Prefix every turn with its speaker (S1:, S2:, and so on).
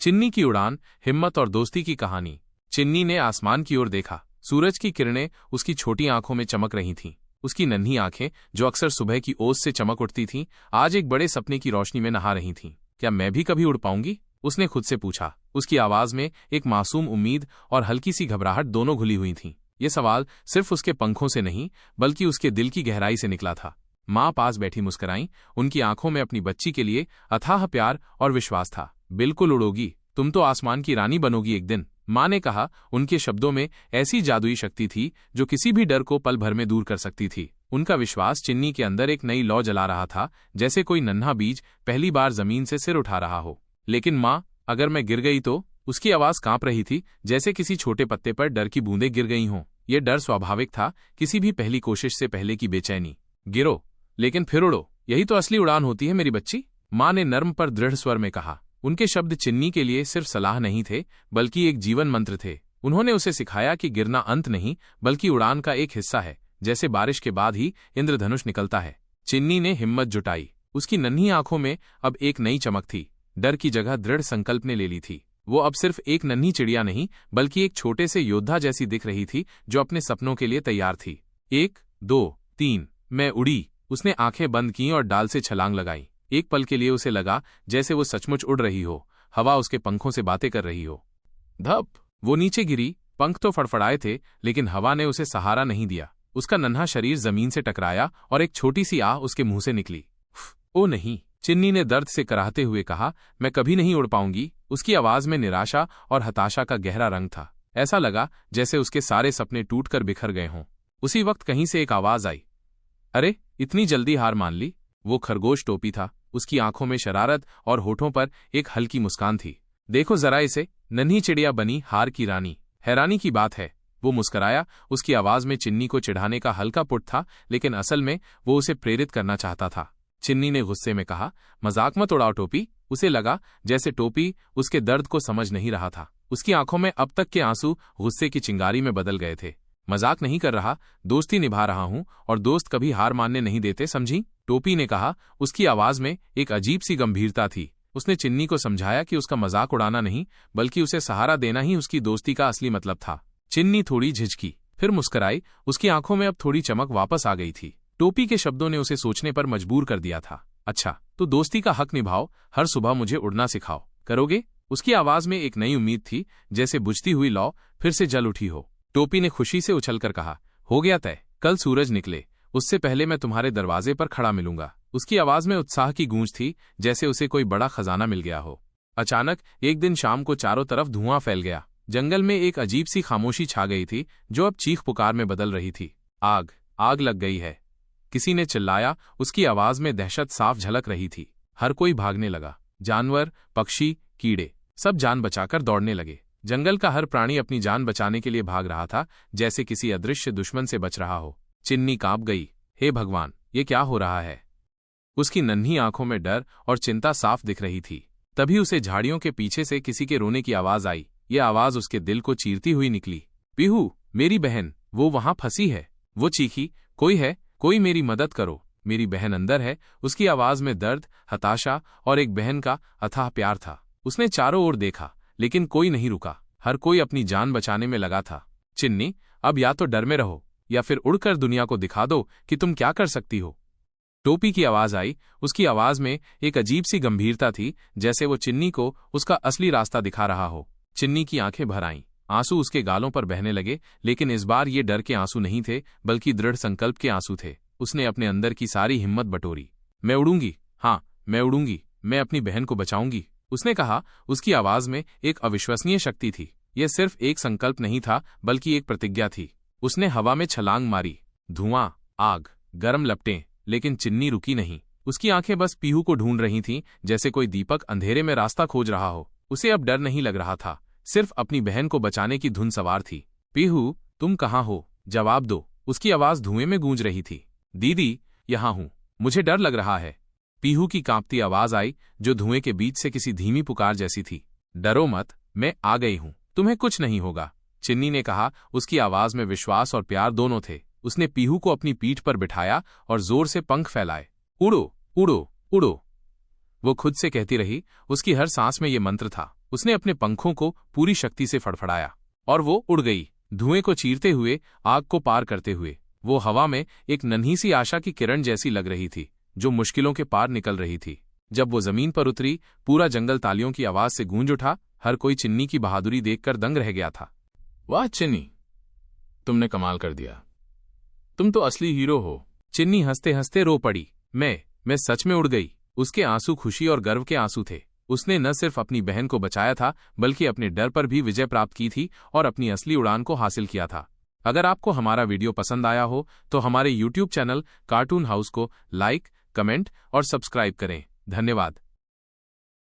S1: चिन्नी की उड़ान, हिम्मत और दोस्ती की कहानी। चिन्नी ने आसमान की ओर देखा। सूरज की किरणें उसकी छोटी आंखों में चमक रही थीं। उसकी नन्ही आंखें, जो अक्सर सुबह की ओस से चमक उठती थीं, आज एक बड़े सपने की रोशनी में नहा रही थीं। क्या मैं भी कभी उड़ पाऊंगी? उसने खुद से पूछा। उसकी आवाज में एक मासूम उम्मीद और हल्की सी घबराहट दोनों घुली हुई थीं। ये सवाल सिर्फ उसके पंखों से नहीं, बल्कि उसके दिल की गहराई से निकला था। माँ पास बैठी मुस्कुराईं। उनकी आंखों में अपनी बच्ची के लिए अथाह प्यार और विश्वास था। बिल्कुल उड़ोगी, तुम तो आसमान की रानी बनोगी एक दिन, माँ ने कहा। उनके शब्दों में ऐसी जादुई शक्ति थी जो किसी भी डर को पल भर में दूर कर सकती थी। उनका विश्वास चिन्नी के अंदर एक नई लौ जला रहा था, जैसे कोई नन्हा बीज पहली बार जमीन से सिर उठा रहा हो। लेकिन माँ, अगर मैं गिर गई तो? उसकी आवाज कांप रही थी, जैसे किसी छोटे पत्ते पर डर की बूंदें गिर गई हों। यह डर स्वाभाविक था, किसी भी पहली कोशिश से पहले की बेचैनी। गिरो, लेकिन फिर उड़ो, यही तो असली उड़ान होती है मेरी बच्ची, माँ ने नर्म पर दृढ़ स्वर में कहा। उनके शब्द चिन्नी के लिए सिर्फ सलाह नहीं थे, बल्कि एक जीवन मंत्र थे। उन्होंने उसे सिखाया कि गिरना अंत नहीं, बल्कि उड़ान का एक हिस्सा है, जैसे बारिश के बाद ही इंद्रधनुष निकलता है। चिन्नी ने हिम्मत जुटाई। उसकी नन्ही आंखों में अब एक नई चमक थी। डर की जगह दृढ़ संकल्प ने ले ली थी। वो अब सिर्फ एक नन्ही चिड़िया नहीं, बल्कि एक छोटे से योद्धा जैसी दिख रही थी, जो अपने सपनों के लिए तैयार थी। 1, 2, 3, मैं उड़ी। उसने आंखें बंद की और डाल से छलांग लगाई। एक पल के लिए उसे लगा जैसे वो सचमुच उड़ रही हो, हवा उसके पंखों से बातें कर रही हो। धप, वो नीचे गिरी। पंख तो फड़फड़ाए थे, लेकिन हवा ने उसे सहारा नहीं दिया। उसका नन्हा शरीर जमीन से टकराया और एक छोटी सी आह उसके मुंह से निकली। ओ नहीं, चिन्नी ने दर्द से कराहते हुए कहा, मैं कभी नहीं उड़ पाऊंगी। उसकी आवाज में निराशा और हताशा का गहरा रंग था। ऐसा लगा जैसे उसके सारे सपने टूटकर बिखर गए हों। उसी वक्त कहीं से एक आवाज आई, अरे, इतनी जल्दी हार मान ली? वो खरगोश टोपी था। उसकी आंखों में शरारत और होठों पर एक हल्की मुस्कान थी। देखो जरा इसे, नन्ही चिड़िया बनी हार की रानी। हैरानी की बात है, वो मुस्कराया। उसकी आवाज में चिन्नी को चिढ़ाने का हल्का पुट था, लेकिन असल में वो उसे प्रेरित करना चाहता था। चिन्नी ने गुस्से में कहा, मजाक मत उड़ाओ टोपी। उसे लगा जैसे टोपी उसके दर्द को समझ नहीं रहा था। उसकी आंखों में अब तक के आंसू गुस्से की चिंगारी में बदल गए थे। मजाक नहीं कर रहा, दोस्ती निभा रहा हूं, और दोस्त कभी हार मानने नहीं देते, समझी? टोपी ने कहा। उसकी आवाज में एक अजीब सी गंभीरता थी। उसने चिन्नी को समझाया कि उसका मजाक उड़ाना नहीं, बल्कि उसे सहारा देना ही उसकी दोस्ती का असली मतलब था। चिन्नी थोड़ी झिझकी, फिर मुस्कुराई। उसकी आंखों में अब थोड़ी चमक वापस आ गई थी। टोपी के शब्दों ने उसे सोचने पर मजबूर कर दिया था। अच्छा, तो दोस्ती का हक निभाओ, हर सुबह मुझे उड़ना सिखाओ, करोगे? उसकी आवाज में एक नई उम्मीद थी, जैसे बुझती हुई लौ फिर से जल उठी हो। टोपी ने खुशी से उछलकर कहा, हो गया तय। कल सूरज निकले, उससे पहले मैं तुम्हारे दरवाजे पर खड़ा मिलूंगा। उसकी आवाज में उत्साह की गूंज थी, जैसे उसे कोई बड़ा खजाना मिल गया हो। अचानक एक दिन शाम को चारों तरफ धुआं फैल गया। जंगल में एक अजीब सी खामोशी छा गई थी, जो अब चीख पुकार में बदल रही थी। आग, आग लग गई है, किसी ने चिल्लाया। उसकी आवाज में दहशत साफ झलक रही थी। हर कोई भागने लगा। जानवर, पक्षी, कीड़े, सब जान बचाकर दौड़ने लगे। जंगल का हर प्राणी अपनी जान बचाने के लिए भाग रहा था, जैसे किसी अदृश्य दुश्मन से बच रहा हो। चिन्नी कांप गई। हे भगवान, ये क्या हो रहा है? उसकी नन्ही आंखों में डर और चिंता साफ दिख रही थी। तभी उसे झाड़ियों के पीछे से किसी के रोने की आवाज आई। ये आवाज उसके दिल को चीरती हुई निकली। पीहू, मेरी बहन, वो वहां फंसी है। वो चीखी, कोई है? कोई मेरी मदद करो, मेरी बहन अंदर है। उसकी आवाज में दर्द, हताशा और एक बहन का अथाह प्यार था। उसने चारों ओर देखा, लेकिन कोई नहीं रुका। हर कोई अपनी जान बचाने में लगा था। चिन्नी, अब या तो डर में रहो, या फिर उड़कर दुनिया को दिखा दो कि तुम क्या कर सकती हो। टोपी की आवाज आई। उसकी आवाज में एक अजीब सी गंभीरता थी, जैसे वो चिन्नी को उसका असली रास्ता दिखा रहा हो। चिन्नी की आंखें भर आईं। आंसू उसके गालों पर बहने लगे, लेकिन इस बार ये डर के आंसू नहीं थे, बल्कि दृढ़ संकल्प के आंसू थे। उसने अपने अंदर की सारी हिम्मत बटोरी। मैं उड़ूंगी, हाँ मैं उड़ूंगी, मैं अपनी बहन को बचाऊंगी, उसने कहा। उसकी आवाज में एक अविश्वसनीय शक्ति थी। यह सिर्फ एक संकल्प नहीं था, बल्कि एक प्रतिज्ञा थी। उसने हवा में छलांग मारी। धुआं, आग, गर्म लपटें, लेकिन चिन्नी रुकी नहीं। उसकी आंखें बस पीहू को ढूंढ रही थीं, जैसे कोई दीपक अंधेरे में रास्ता खोज रहा हो। उसे अब डर नहीं लग रहा था, सिर्फ अपनी बहन को बचाने की धुन सवार थी। पीहू, तुम कहाँ हो? जवाब दो। उसकी आवाज धुएं में गूंज रही थी। दीदी, यहां हूं, मुझे डर लग रहा है। पीहू की कांपती आवाज आई, जो धुएं के बीच से किसी धीमी पुकार जैसी थी। डरो मत, मैं आ गई हूं, तुम्हें कुछ नहीं होगा, चिन्नी ने कहा। उसकी आवाज में विश्वास और प्यार दोनों थे। उसने पीहू को अपनी पीठ पर बिठाया और जोर से पंख फैलाए। उड़ो, उड़ो, उड़ो। वो खुद से कहती रही। उसकी हर सांस में ये मंत्र था। उसने अपने पंखों को पूरी शक्ति से फड़फड़ाया और वो उड़ गई, धुएं को चीरते हुए, आग को पार करते हुए। वो हवा में एक नन्ही सी आशा की किरण जैसी लग रही थी, जो मुश्किलों के पार निकल रही थी। जब वो जमीन पर उतरी, पूरा जंगल तालियों की आवाज से गूंज उठा। हर कोई चिन्नी की बहादुरी देखकर दंग रह गया था।
S2: वाह चिन्नी, तुमने कमाल कर दिया। तुम तो असली हीरो हो।
S1: चिन्नी हंसते हंसते रो पड़ी। मैं सच में उड़ गई। उसके आंसू खुशी और गर्व के आंसू थे। उसने न सिर्फ अपनी बहन को बचाया था, बल्कि अपने डर पर भी विजय प्राप्त की थी और अपनी असली उड़ान को हासिल किया था। अगर आपको हमारा वीडियो पसंद आया हो तो हमारे YouTube चैनल कार्टून हाउस को लाइक, कमेंट और सब्सक्राइब करें। धन्यवाद।